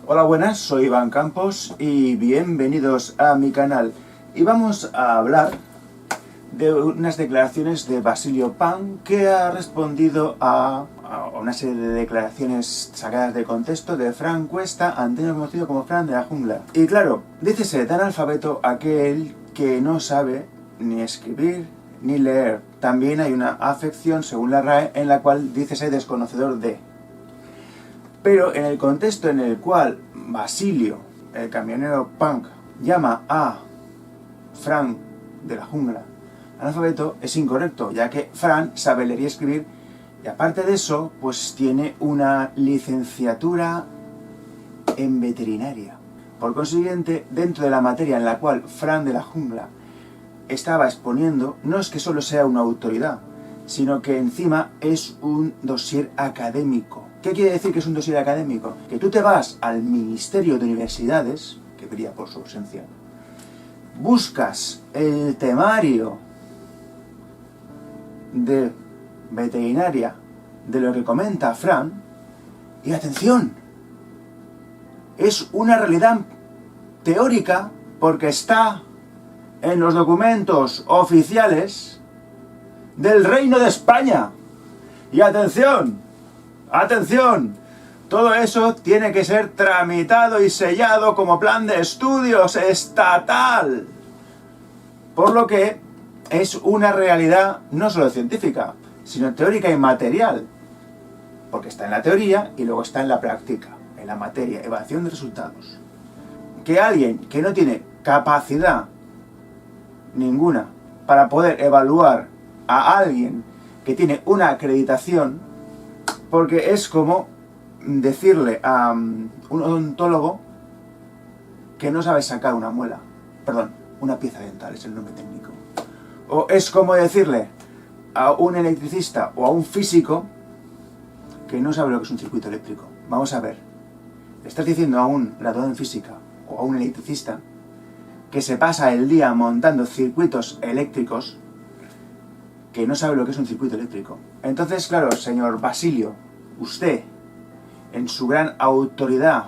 Hola, buenas, soy Iván Campos y bienvenidos a mi canal. Y vamos a hablar de unas declaraciones de Basilio Pan, que ha respondido a una serie de declaraciones sacadas de contexto de Fran Cuesta, antes conocido como Fran de la Jungla. Y claro, dícese de analfabeto aquel que no sabe ni escribir ni leer. También hay una afección, según la RAE, en la cual dícese desconocedor de. Pero en el contexto en el cual Basilio, el camionero punk, llama a Fran de la Jungla analfabeto, es incorrecto, ya que Fran sabe leer y escribir, y aparte de eso, pues tiene una licenciatura en veterinaria. Por consiguiente, dentro de la materia en la cual Fran de la Jungla estaba exponiendo, no es que solo sea una autoridad, sino que encima es un dossier académico. ¿Qué quiere decir que es un dossier académico? Que tú te vas al Ministerio de Universidades, que brilla por su ausencia, buscas el temario de veterinaria de lo que comenta Fran, y atención, es una realidad teórica porque está en los documentos oficiales del Reino de España. Y atención, atención, todo eso tiene que ser tramitado y sellado como plan de estudios estatal. Por lo que es una realidad no solo científica, sino teórica y material. Porque está en la teoría y luego está en la práctica, en la materia, evaluación de resultados. Que alguien que no tiene capacidad ninguna para poder evaluar a alguien que tiene una acreditación, porque es como decirle a un odontólogo que no sabe sacar una muela, perdón, una pieza dental es el nombre técnico. O es como decirle a un electricista o a un físico que no sabe lo que es un circuito eléctrico. Vamos a ver, le estás diciendo a un graduado en física o a un electricista que se pasa el día montando circuitos eléctricos, que no sabe lo que es un circuito eléctrico. Entonces, claro, señor Basilio, usted, en su gran autoridad,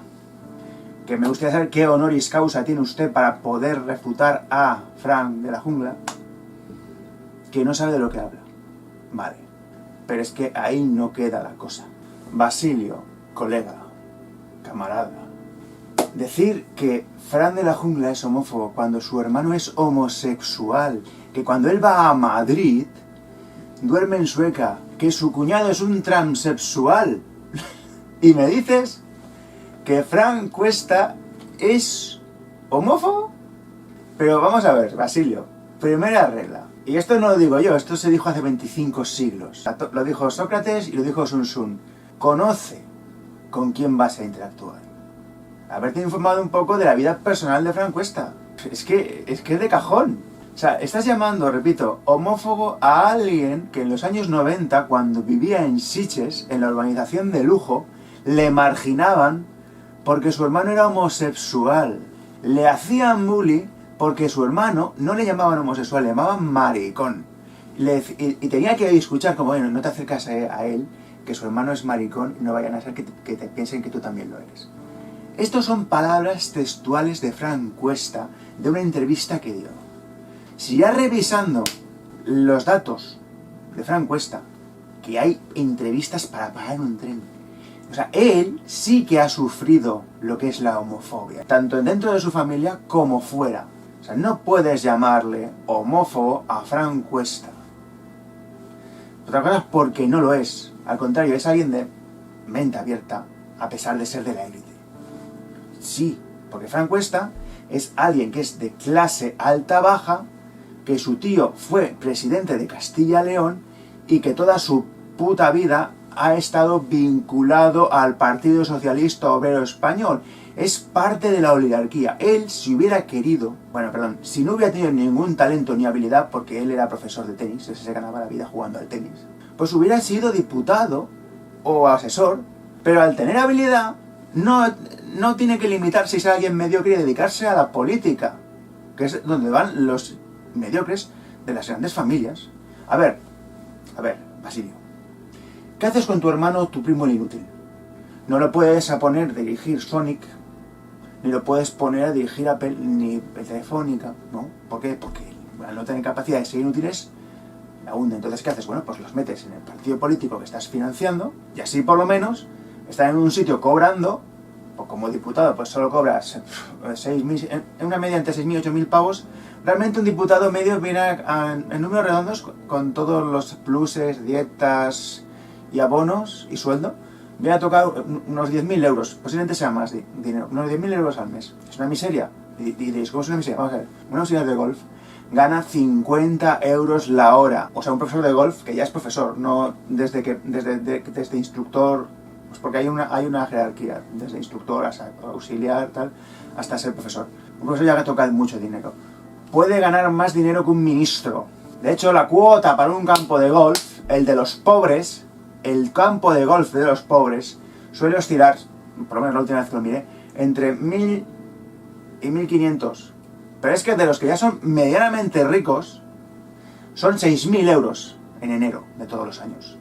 que me gustaría saber qué honoris causa tiene usted para poder refutar a Fran de la Jungla, que no sabe de lo que habla. Vale, pero es que ahí no queda la cosa. Basilio, colega, camarada, decir que Fran de la Jungla es homófobo cuando su hermano es homosexual, que cuando él va a Madrid duerme en Sueca, que su cuñado es un transexual, y me dices que Fran Cuesta es homófobo. Pero vamos a ver, Basilio, primera regla, y esto no lo digo yo, esto se dijo hace 25 siglos, lo dijo Sócrates y lo dijo Sun Tzu. Conoce con quién vas a interactuar. Haberte informado un poco de la vida personal de Fran Cuesta. Es que es de cajón. O sea, estás llamando, repito, homófobo a alguien que en los años 90, cuando vivía en Sitges, en la urbanización de lujo, le marginaban porque su hermano era homosexual. Le hacían bullying porque su hermano no le llamaban homosexual, le llamaban maricón. Y tenía que escuchar como, bueno, no te acercas a él, que su hermano es maricón, y no vayan a ser que te piensen que tú también lo eres. Estos son palabras textuales de Fran Cuesta, de una entrevista que dio. Si ya revisando los datos de Fran Cuesta, que hay entrevistas para parar un tren, o sea, él sí que ha sufrido lo que es la homofobia, tanto dentro de su familia como fuera. O sea, no puedes llamarle homófobo a Fran Cuesta. Otra cosa es porque no lo es. Al contrario, es alguien de mente abierta, a pesar de ser de la élite. Sí, porque Fran Cuesta es alguien que es de clase alta-baja, que su tío fue presidente de Castilla-León y que toda su puta vida ha estado vinculado al Partido Socialista Obrero Español. Es parte de la oligarquía. Él, si hubiera querido, si no hubiera tenido ningún talento ni habilidad, porque él era profesor de tenis, ese se ganaba la vida jugando al tenis, pues hubiera sido diputado o asesor, pero al tener habilidad, no tiene que limitarse y ser alguien mediocre y dedicarse a la política, que es donde van los mediocres de las grandes familias. A ver, Basilio, ¿qué haces con tu hermano, tu primo el inútil? No lo puedes a poner a dirigir Sonic, ni lo puedes poner a dirigir Apple, ni Telefónica, ¿no? ¿Por qué? Porque al no tener capacidad de ser inútiles, la hunden. Entonces, ¿qué haces? Bueno, pues los metes en el partido político que estás financiando, y así por lo menos están en un sitio cobrando, pues como diputado, pues solo cobras 6.000, en una media entre 6.000 y 8.000 pavos. Realmente un diputado medio viene en números redondos, con todos los pluses, dietas y abonos y sueldo, viene a tocar unos 10.000 euros, posiblemente sea más dinero, unos 10.000 euros al mes. Es una miseria. Y diréis, ¿cómo es una miseria? Vamos a ver, un auxiliar de golf gana 50 euros la hora. O sea, un profesor de golf que ya es profesor, no desde instructor, pues porque hay una jerarquía, desde instructor hasta auxiliar, tal, hasta ser profesor. Un profesor ya toca mucho dinero. Puede ganar más dinero que un ministro. De hecho, la cuota para un campo de golf, el de los pobres, el campo de golf de los pobres, suele oscilar, por lo menos la última vez que lo miré, entre 1.000 y 1.500. Pero es que de los que ya son medianamente ricos, son 6.000 euros en enero de todos los años.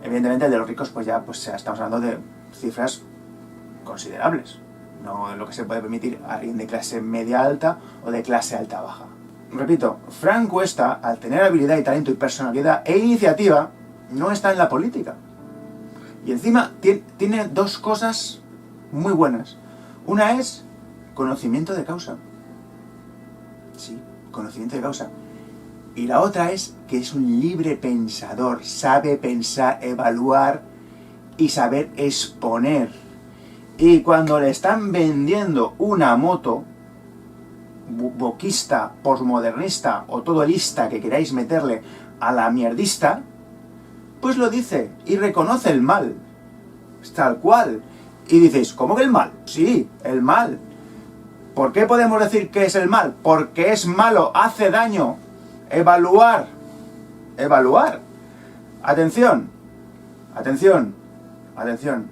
Evidentemente, el de los ricos, pues ya estamos hablando de cifras considerables. No lo que se puede permitir a alguien de clase media alta o de clase alta baja. Repito, Fran Cuesta, al tener habilidad y talento y personalidad e iniciativa, no está en la política. Y encima tiene dos cosas muy buenas. Una es conocimiento de causa. Sí, conocimiento de causa. Y la otra es que es un libre pensador, sabe pensar, evaluar y saber exponer. Y cuando le están vendiendo una moto boquista, posmodernista o todo lista que queráis meterle a la mierdista, pues lo dice y reconoce el mal, tal cual. Y dices, ¿cómo que el mal? Sí, el mal. ¿Por qué podemos decir que es el mal? Porque es malo, hace daño. Evaluar. Atención.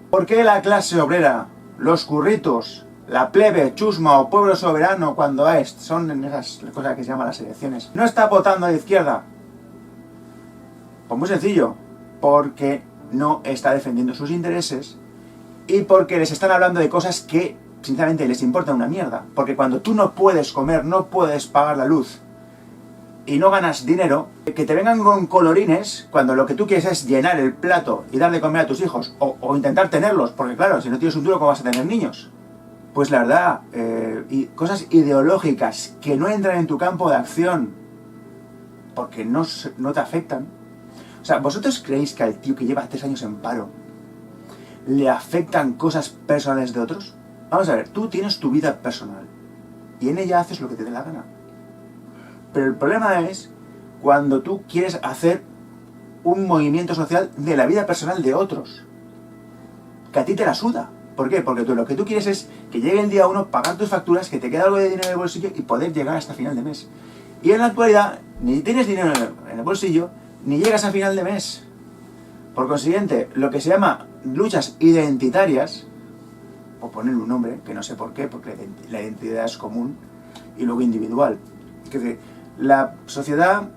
¿Por qué la clase obrera, los curritos, la plebe, chusma o pueblo soberano, cuando son esas cosas que se llaman las elecciones, no está votando a la izquierda? Pues muy sencillo, porque no está defendiendo sus intereses y porque les están hablando de cosas que sinceramente les importa una mierda. Porque cuando tú no puedes comer, no puedes pagar la luz y no ganas dinero, que te vengan con colorines cuando lo que tú quieres es llenar el plato y darle de comer a tus hijos o intentar tenerlos, porque claro, si no tienes un duro, ¿cómo vas a tener niños? Pues la verdad, y cosas ideológicas que no entran en tu campo de acción porque no te afectan. O sea, ¿vosotros creéis que al tío que lleva 3 años en paro le afectan cosas personales de otros? Vamos a ver, tú tienes tu vida personal y en ella haces lo que te dé la gana. Pero el problema es cuando tú quieres hacer un movimiento social de la vida personal de otros, que a ti te la suda. ¿Por qué? Porque lo que tú quieres es que llegue el día 1, pagar tus facturas, que te quede algo de dinero en el bolsillo y poder llegar hasta final de mes. Y en la actualidad ni tienes dinero en el bolsillo, ni llegas a final de mes. Por consiguiente, lo que se llama luchas identitarias, por ponerle un nombre, que no sé por qué, porque la identidad es común, y luego individual. Es decir, la sociedad,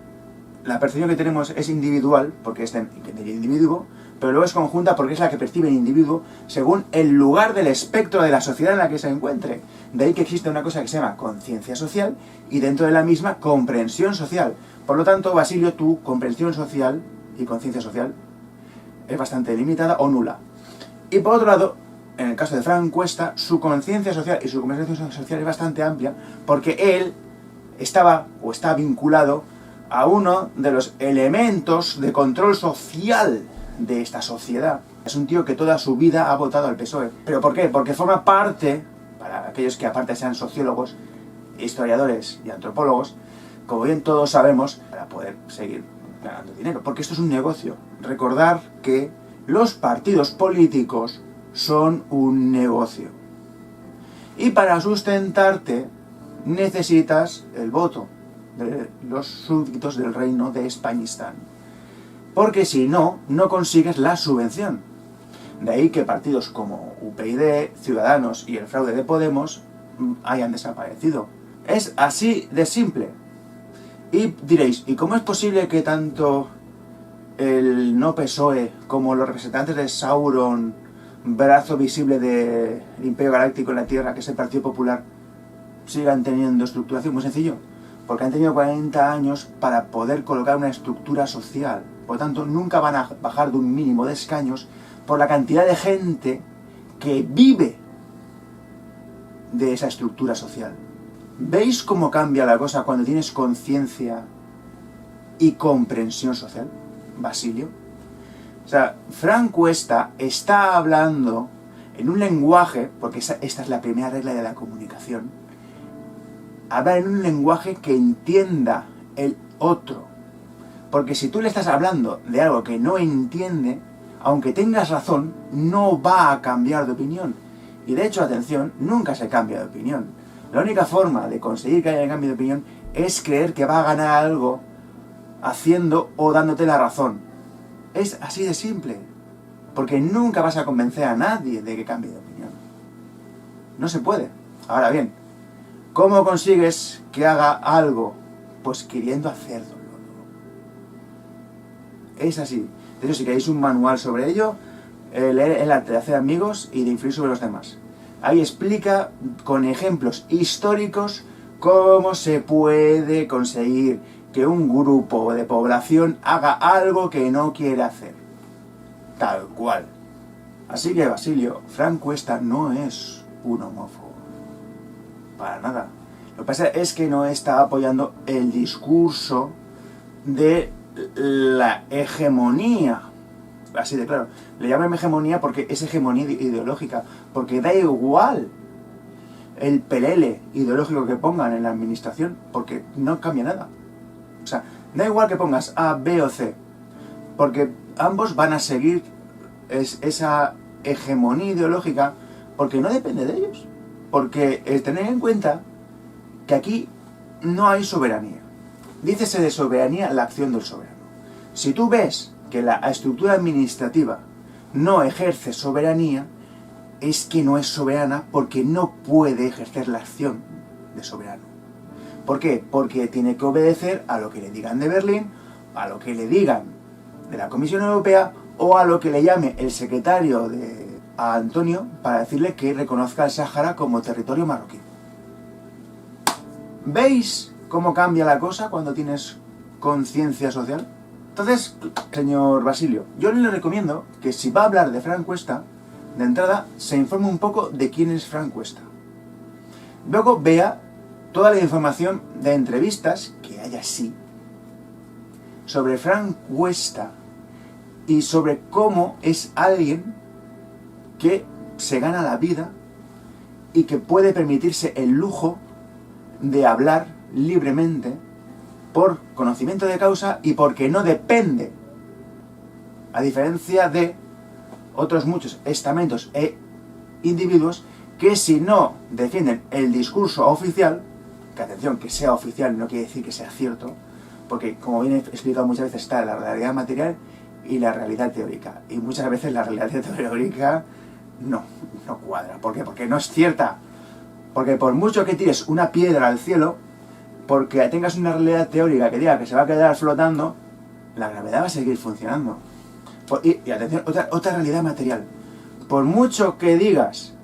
la percepción que tenemos es individual, porque es del individuo, pero luego es conjunta porque es la que percibe el individuo según el lugar del espectro de la sociedad en la que se encuentre. De ahí que existe una cosa que se llama conciencia social y dentro de la misma comprensión social. Por lo tanto, Basilio, tu comprensión social y conciencia social es bastante limitada o nula. Y por otro lado, en el caso de Fran Cuesta, su conciencia social y su comprensión social es bastante amplia porque él estaba o está vinculado a uno de los elementos de control social de esta sociedad. Es un tío que toda su vida ha votado al PSOE. ¿Pero por qué? Porque forma parte, para aquellos que aparte sean sociólogos, historiadores y antropólogos, como bien todos sabemos, para poder seguir ganando dinero. Porque esto es un negocio. Recordar que los partidos políticos son un negocio. Y para sustentarte necesitas el voto de los súbditos del reino de Españistán. Porque si no, no consigues la subvención. De ahí que partidos como UPyD, Ciudadanos y el fraude de Podemos hayan desaparecido. Es así de simple. Y diréis, ¿y cómo es posible que tanto el no PSOE como los representantes de Sauron brazo visible del Imperio Galáctico en la Tierra, que es el Partido Popular, sigan teniendo estructuración? Muy sencillo, porque han tenido 40 años para poder colocar una estructura social. Por lo tanto, nunca van a bajar de un mínimo de escaños por la cantidad de gente que vive de esa estructura social. ¿Veis cómo cambia la cosa cuando tienes conciencia y comprensión social, Basilio? O sea, Fran Cuesta está hablando en un lenguaje, porque esta es la primera regla de la comunicación, hablar en un lenguaje que entienda el otro. Porque si tú le estás hablando de algo que no entiende, aunque tengas razón, no va a cambiar de opinión. Y de hecho, atención, nunca se cambia de opinión. La única forma de conseguir que haya cambio de opinión es creer que va a ganar algo haciendo o dándote la razón. Es así de simple. Porque nunca vas a convencer a nadie de que cambie de opinión. No se puede. Ahora bien, ¿cómo consigues que haga algo? Pues queriendo hacerlo. Es así. De hecho, si queréis un manual sobre ello, leer El arte de hacer amigos y de influir sobre los demás. Ahí explica con ejemplos históricos cómo se puede conseguir que un grupo de población haga algo que no quiere hacer. Tal cual. Así que, Basilio, Fran Cuesta no es un homófobo. Para nada. Lo que pasa es que no está apoyando el discurso de la hegemonía. Así de claro. Le llaman hegemonía porque es hegemonía ideológica. Porque da igual el pelele ideológico que pongan en la administración, porque no cambia nada. O sea, da igual que pongas A, B o C, porque ambos van a seguir esa hegemonía ideológica, porque no depende de ellos. Porque tener en cuenta que aquí no hay soberanía. Dícese de soberanía la acción del soberano. Si tú ves que la estructura administrativa no ejerce soberanía, es que no es soberana porque no puede ejercer la acción de soberano. ¿Por qué? Porque tiene que obedecer a lo que le digan de Berlín, a lo que le digan de la Comisión Europea o a lo que le llame el secretario a Antonio para decirle que reconozca el Sáhara como territorio marroquí. ¿Veis cómo cambia la cosa cuando tienes conciencia social? Entonces, señor Basilio, yo le recomiendo que si va a hablar de Fran Cuesta, de entrada se informe un poco de quién es Fran Cuesta. Luego vea toda la información de entrevistas que hay así sobre Fran Cuesta y sobre cómo es alguien que se gana la vida y que puede permitirse el lujo de hablar libremente por conocimiento de causa y porque no depende, a diferencia de otros muchos estamentos e individuos que si no defienden el discurso oficial, que atención, que sea oficial no quiere decir que sea cierto, porque como bien he explicado muchas veces está la realidad material y la realidad teórica, y muchas veces la realidad teórica no cuadra. ¿Por qué? Porque no es cierta. Porque por mucho que tires una piedra al cielo, porque tengas una realidad teórica que diga que se va a quedar flotando, la gravedad va a seguir funcionando. Y atención, otra realidad material. Por mucho que digas,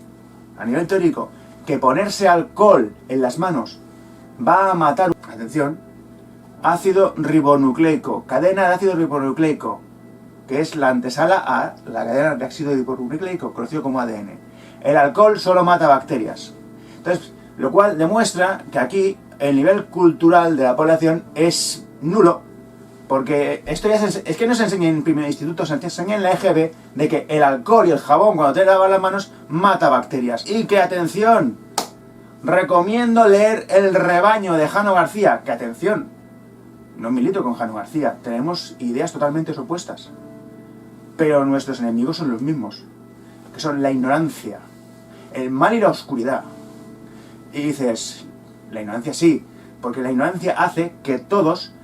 a nivel teórico, que ponerse alcohol en las manos va a matar, atención, ácido ribonucleico, cadena de ácido ribonucleico, que es la antesala a la cadena de ácido ribonucleico, conocido como ADN. El alcohol solo mata bacterias. Entonces, lo cual demuestra que aquí el nivel cultural de la población es nulo, porque esto ya es que no se enseña en primer instituto, se enseña en la EGB de que el alcohol y el jabón cuando te lavas las manos mata bacterias. Y que atención, recomiendo leer El rebaño de Jano García, que atención, no milito con Jano García, tenemos ideas totalmente opuestas, pero nuestros enemigos son los mismos, que son la ignorancia, el mal y la oscuridad. Y dices, la ignorancia sí, porque la ignorancia hace que todos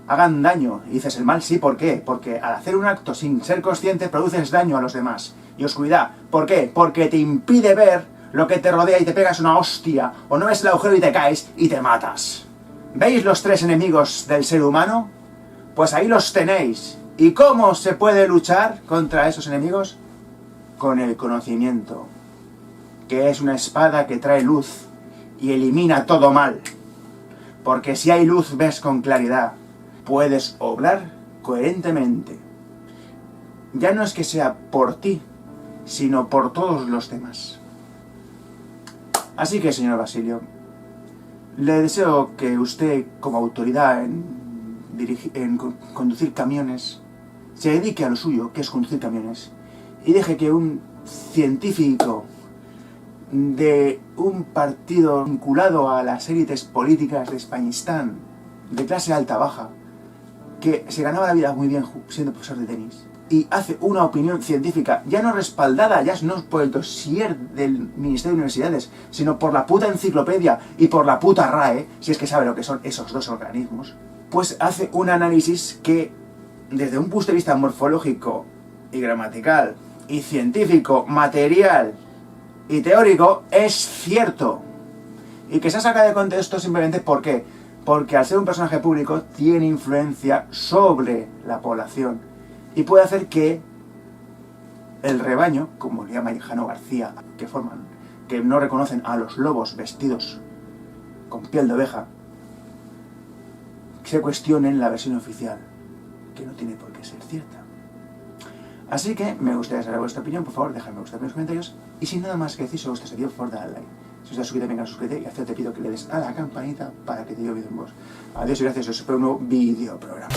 hagan daño. Y dices, el mal sí, ¿por qué? Porque al hacer un acto sin ser consciente produces daño a los demás. Y oscuridad, ¿por qué? Porque te impide ver lo que te rodea y te pegas una hostia, o no ves el agujero y te caes y te matas. ¿Veis los tres enemigos del ser humano? Pues ahí los tenéis. ¿Y cómo se puede luchar contra esos enemigos? con el conocimiento, que es una espada que trae luz y elimina todo mal. Porque si hay luz ves con claridad, puedes obrar coherentemente. Ya no es que sea por ti, sino por todos los demás. Así que, señor Basilio, le deseo que usted, como autoridad en conducir camiones, se dedique a lo suyo, que es conducir camiones, y deje que un científico de un partido vinculado a las élites políticas de Españistán, de clase alta-baja, que se ganaba la vida muy bien siendo profesor de tenis, y hace una opinión científica, ya no respaldada, ya no por el dossier del Ministerio de Universidades, sino por la puta enciclopedia y por la puta RAE, si es que sabe lo que son esos dos organismos, pues hace un análisis que, desde un punto de vista morfológico y gramatical, y científico, material y teórico, es cierto. Y que se saca de contexto simplemente ¿por qué? Porque al ser un personaje público tiene influencia sobre la población y puede hacer que el rebaño, como le llama Jano García, que no reconocen a los lobos vestidos con piel de oveja, se cuestionen la versión oficial, que no tiene por qué ser cierta. Así que me gustaría saber vuestra opinión, por favor, dejadme vuestros comentarios. Y sin nada más que decir sobre este vídeo, por favor, dale al like. Si os has suscrito, venga, suscríbete y te pido que le des a la campanita para que te llegue vídeo en vos. Adiós y gracias, os espero un nuevo vídeo programa.